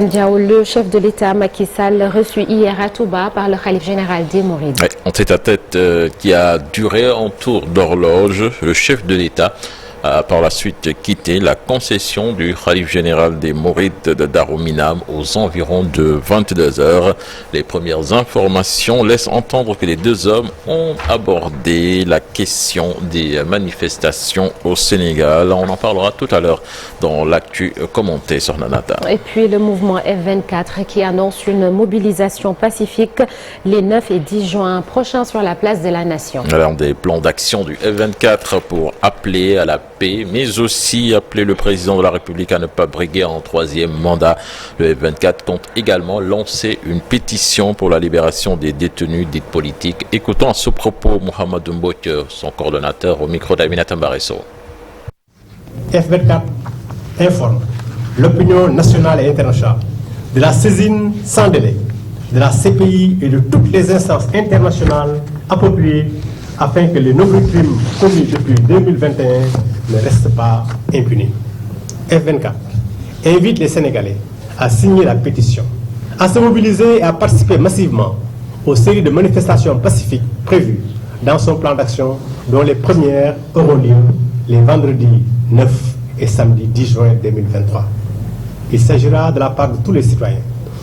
Diaw, le chef de l'État Macky Sall reçu hier à Touba par le khalife général des Mourides. Ouais, en tête-à-tête qui a duré en tour d'horloge, le chef de l'État a par la suite quitté la concession du khalife général des Mourides de Darou Minam aux environs de 22 heures. Les premières informations laissent entendre que les deux hommes ont abordé la question des manifestations au Sénégal. On en parlera tout à l'heure dans l'actu commenté sur Nanata. Et puis le mouvement F24 qui annonce une mobilisation pacifique les 9 et 10 juin prochains sur la place de la Nation. Alors, des plans d'action du F24 pour appeler à la paix, mais aussi appeler le président de la République à ne pas briguer en troisième mandat. Le F24 compte également lancer une pétition pour la libération des détenus dits politiques. Écoutons à ce propos Mohamed Mbok, son coordonnateur, au micro d'Aminata Mbaresso. F24 informe l'opinion nationale et internationale de la saisine sans délai de la CPI et de toutes les instances internationales appropriées afin que les nombreux crimes commis depuis 2021 ne restent pas impunis. F24 invite les Sénégalais à signer la pétition, à se mobiliser et à participer massivement aux séries de manifestations pacifiques prévues dans son plan d'action, dont les premières auront lieu les vendredis 9 et samedi 10 juin 2023. Il s'agira de la part de tous les citoyens,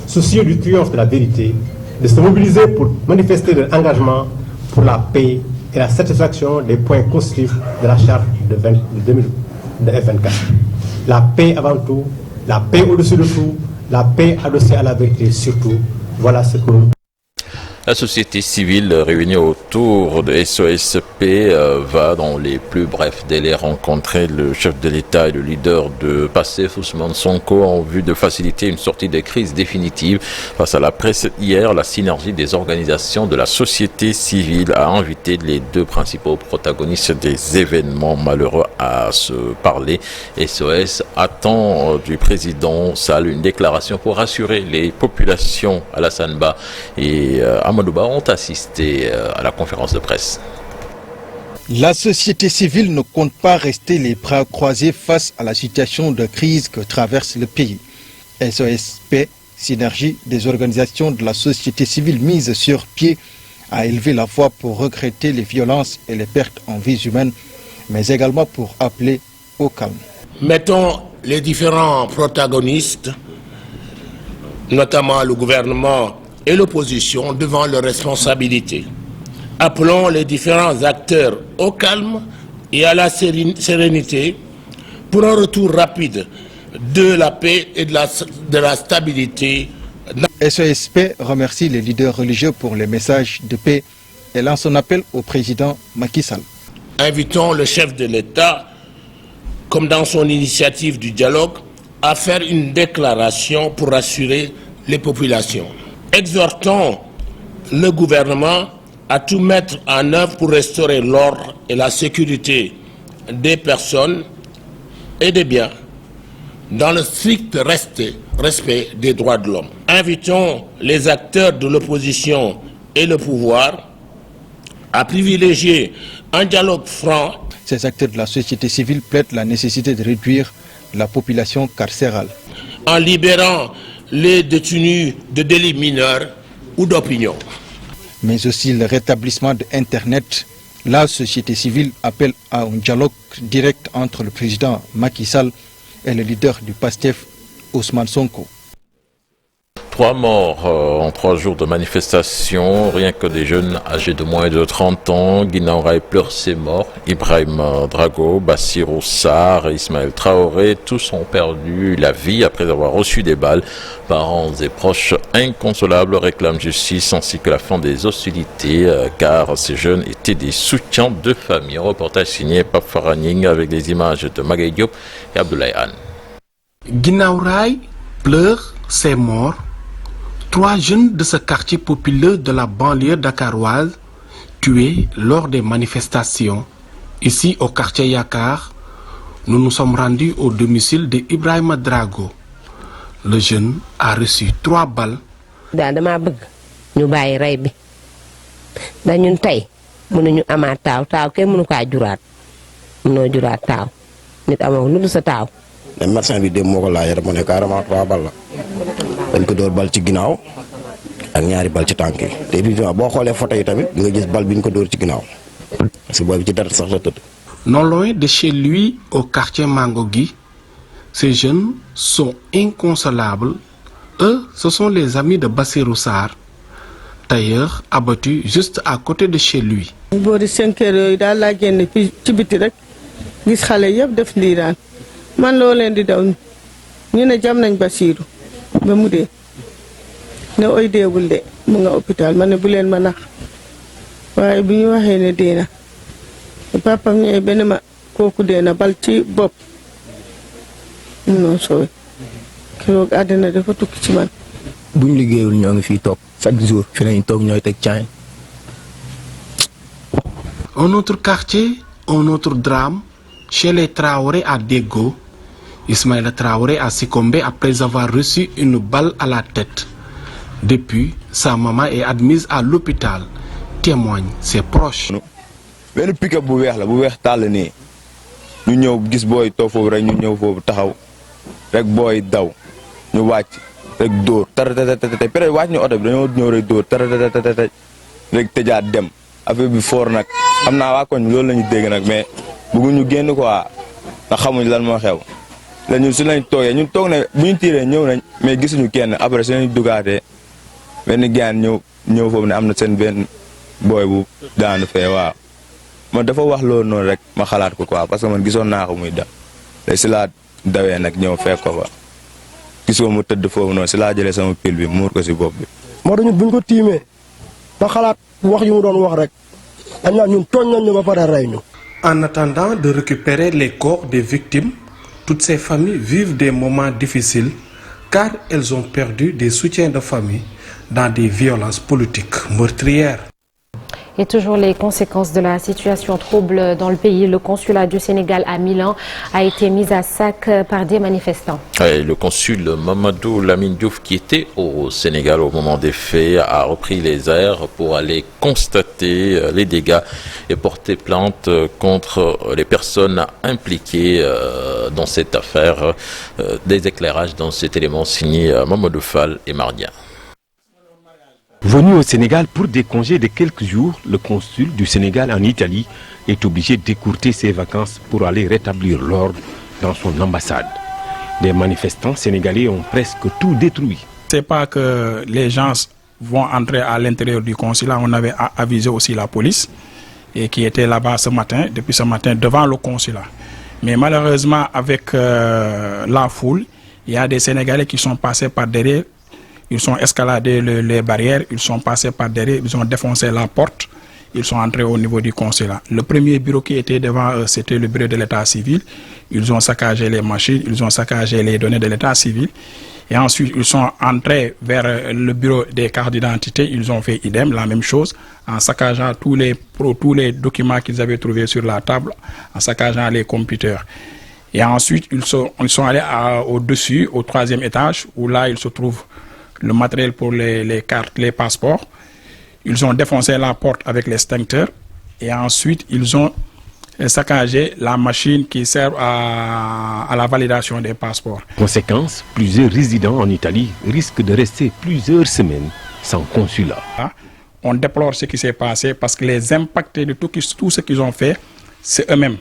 soucieux du triomphe de la vérité, de se mobiliser pour manifester leur engagement pour la paix et la satisfaction des points constitutifs de la charte de F24. La paix avant tout, la paix au-dessus de tout, la paix adossée à la vérité surtout. Voilà ce que... La société civile réunie autour de SOSP va dans les plus brefs délais rencontrer le chef de l'État et le leader de PASTEF, Ousmane Sonko, en vue de faciliter une sortie de crise définitive. Face à la presse hier, la synergie des organisations de la société civile a invité les deux principaux protagonistes des événements malheureux à se parler. SOS attend du président Sall une déclaration pour rassurer les populations. Alassane Ba et Amadou Ba ont assisté à la conférence de presse. La société civile ne compte pas rester les bras croisés face à la situation de crise que traverse le pays. SOSP, synergie des organisations de la société civile mise sur pied, a élevé la voix pour regretter les violences et les pertes en vies humaines, mais également pour appeler au calme. Mettons les différents protagonistes, notamment le gouvernement et l'opposition, devant leurs responsabilités. Appelons les différents acteurs au calme et à la sérénité pour un retour rapide de la paix et de la stabilité. SOSP remercie les leaders religieux pour les messages de paix et lance un appel au président Macky Sall. Invitons le chef de l'État, comme dans son initiative du dialogue, à faire une déclaration pour rassurer les populations. Exhortons le gouvernement à tout mettre en œuvre pour restaurer l'ordre et la sécurité des personnes et des biens dans le strict respect des droits de l'homme. Invitons les acteurs de l'opposition et le pouvoir à privilégier un dialogue franc. Ces acteurs de la société civile plaident la nécessité de réduire la population carcérale. En libérant les détenus de délits mineurs ou d'opinion. Mais aussi le rétablissement de Internet. La société civile appelle à un dialogue direct entre le président Macky Sall et le leader du PASTEF, Ousmane Sonko. 3 morts en 3 jours de manifestation, rien que des jeunes âgés de moins de 30 ans. Guinaw Rail pleure ses morts. Ibrahim Drago, Bassirou Sarr et Ismaël Traoré, tous ont perdu la vie après avoir reçu des balles. Parents et proches inconsolables réclament justice ainsi que la fin des hostilités car ces jeunes étaient des soutiens de famille. Reportage signé Pape Faraning avec des images de Magaye Diop et Abdoulaye Anne. Guinaw Rail pleure ses morts. 3 jeunes de ce quartier populeux de la banlieue dakaroise tués lors des manifestations. Ici au quartier Yakar, nous nous sommes rendus au domicile de Ibrahima Drago. Le jeune a reçu 3 balles. dama bëgg ñu bàyyi rey bi da ñun tey mënuñu amaat taaw kenn mënu kaa juraat mënoo juraat taaw nit amoo lu dul sa taaw. Le médecin bi dem moo ko laajee mu ne carrément 3 balles la dañ ko dóor bal ci ginnaaw ak ñaari bal ci tànk yi te évidemment boo xoolee photo yi tamit nga gis bal bi ñu ko dóor ci ginnaaw parce que booy bi ci dara sax la tëdd. Non loin de chez lui au quartier Mangogui, ces jeunes sont inconsolables. Eux, ce sont les amis de Bassirou Sarr, tailleur abattu juste à côté de chez lui. boori 5 heures yooyu daal laa génn ci biti rek gis xale yëpp def ndiiraan man loo leen di daw ñu ne jam nañ Bassirou ba mu dee ne oy deewul de mu nga hôpital ma ne bu leen ma nax waaye bi ñu waxee ne dee na papam ñëwee benn ma kooku dee na bal ci bopp non sooy keroog àddina dafa tukki ci man. buñ liggéeyul ñoo ngi fii toog chaque jour fi lañ toog ñooy teg caañ. Un autre quartier, un autre drame, chez les Traoré à Dego. Ismaïla Traoré a succombé après avoir reçu une balle à la tête. Depuis, sa maman est admise à l'hôpital, témoignent ses proches. benn pick-up bu weex la bu weex tàll nii ñu ñëw gis booy toog foofu rek ñu ñëw foofu taxaw rek booy daw ñu wàcc rek dóor taratatata peut-être wàcc ñu oto bi dañoo ñëw rek dóor taratatata rek tëjaat dem affaire bi foor nag xam naa waa koñ loolu la ñu dégg nag mais bëgguñu génn quoi ndax xamuñ lan moo xew la ñun si lañ toogee ñun toog na bu ñu tiiree ñëw nañ mais gisuñu kenn après si lañ dugaatee benn gaan ñëw foofu ne am na seen benn booy bu daanu fee waaw man dafa wax loolu noonu rek ma xalaat ko quoi parce que man gisoon naa ko muy da léegi si laa dawee nag ñëw fekk ko fa gisoo mu tëdd foofu noonu si laa jëlee sama pile bi muur ko si bopp bi. moo tax ñun buñ ko tiimee ba xalaat wax yu mu doon wax rek dañ naan ñun tooñ nañ ñu ba pare rey ñu. En attendant de récupérer les corps des victimes, toutes ces familles vivent des moments difficiles car elles ont perdu des soutiens de famille dans des violences politiques meurtrières. Et toujours les conséquences de la situation trouble dans le pays. Le consulat du Sénégal à Milan a été mis à sac par des manifestants. Et le consul Mamadou Lamine Diouf, qui était au Sénégal au moment des faits, a repris les airs pour aller constater les dégâts et porter plainte contre les personnes impliquées dans cette affaire. Des éclairages dans cet élément signé Mamadou Fall et Mardia. Venu au Sénégal pour des congés de quelques jours, le consul du Sénégal en Italie est obligé d'écourter ses vacances pour aller rétablir l'ordre dans son ambassade. Les manifestants sénégalais ont presque tout détruit. C'est pas que les gens vont entrer à l'intérieur du consulat. On avait avisé aussi la police et qui était là-bas ce matin, depuis ce matin, devant le consulat. Mais malheureusement, avec la foule, il y a des Sénégalais qui sont passés par derrière. Ils sont escaladés les barrières, ils sont passés par derrière, ils ont défoncé la porte, ils sont entrés au niveau du consulat. Le premier bureau qui était devant eux, c'était le bureau de l'état civil. Ils ont saccagé les machines, ils ont saccagé les données de l'état civil. Et ensuite, ils sont entrés vers le bureau des cartes d'identité. Ils ont fait idem, la même chose, en saccageant tous les documents qu'ils avaient trouvés sur la table, en saccageant les computers. Et ensuite, ils sont allés au-dessus, au 3e étage, où là, il se trouve le matériel pour les cartes, les passeports. Ils ont défoncé la porte avec l'extincteur et ensuite ils ont saccagé la machine qui sert à la validation des passeports. Conséquence, plusieurs résidents en Italie risquent de rester plusieurs semaines sans consulat. On déplore ce qui s'est passé parce que les impactés de tout ce qu'ils ont fait, c'est eux-mêmes.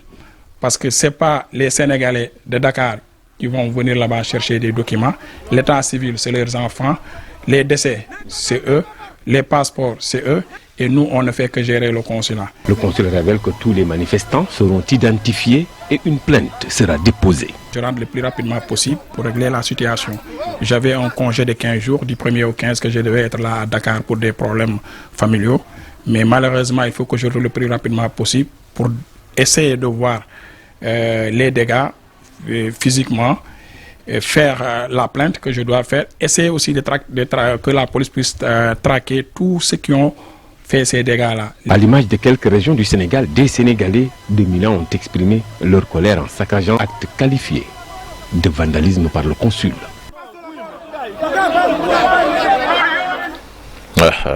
Parce que ce n'est pas les Sénégalais de Dakar qui vont venir là-bas chercher des documents. L'état civil, c'est leurs enfants. Les décès, c'est eux. Les passeports, c'est eux. Et nous, on ne fait que gérer le consulat. Le consulat révèle que tous les manifestants seront identifiés et une plainte sera déposée. Je rentre le plus rapidement possible pour régler la situation. J'avais un congé de 15 jours, du 1er au 15, que je devais être là à Dakar pour des problèmes familiaux. Mais malheureusement, il faut que je rentre le plus rapidement possible pour essayer de voir les dégâts physiquement, faire la plainte que je dois faire, essayer aussi que la police puisse traquer tous ceux qui ont fait ces dégâts-là. À l'image de quelques régions du Sénégal, des Sénégalais de Milan ont exprimé leur colère en saccageant acte qualifié de vandalisme par le consul.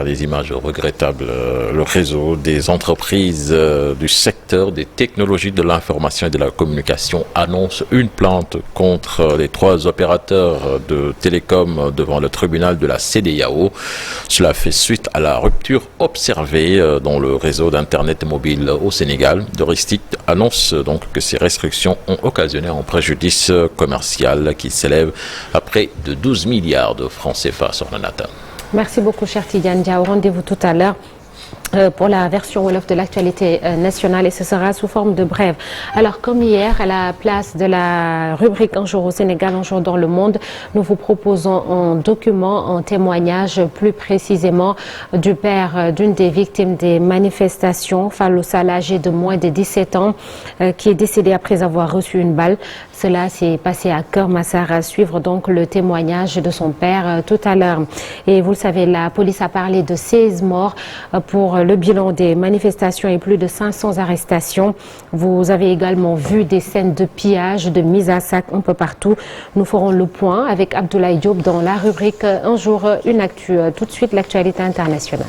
Des images regrettables. Le réseau des entreprises du secteur des technologies de l'information et de la communication annonce une plainte contre les 3 opérateurs de télécom devant le tribunal de la CEDEAO. Cela fait suite à la rupture observée dans le réseau d'Internet mobile au Sénégal. Doristic annonce donc que ces restrictions ont occasionné un préjudice commercial qui s'élève à près de 12 milliards de francs CFA sur la Nathan. Merci beaucoup, cher Tidiane Dia. Rendez-vous tout à l'heure pour la version Wolof de l'actualité nationale et ce sera sous forme de brève. Alors comme hier, à la place de la rubrique Un jour au Sénégal, un jour dans le monde, nous vous proposons un document, un témoignage plus précisément du père d'une des victimes des manifestations, Fallou Sall, âgé de moins de 17 ans, qui est décédé après avoir reçu une balle. Cela s'est passé à Keur Massar. À suivre donc le témoignage de son père tout à l'heure. Et vous le savez, la police a parlé de 16 morts pour le bilan des manifestations et plus de 500 arrestations. Vous avez également vu des scènes de pillage, de mise à sac un peu partout. Nous ferons le point avec Abdoulaye Diop dans la rubrique Un jour, une actu. Tout de suite, l'actualité internationale.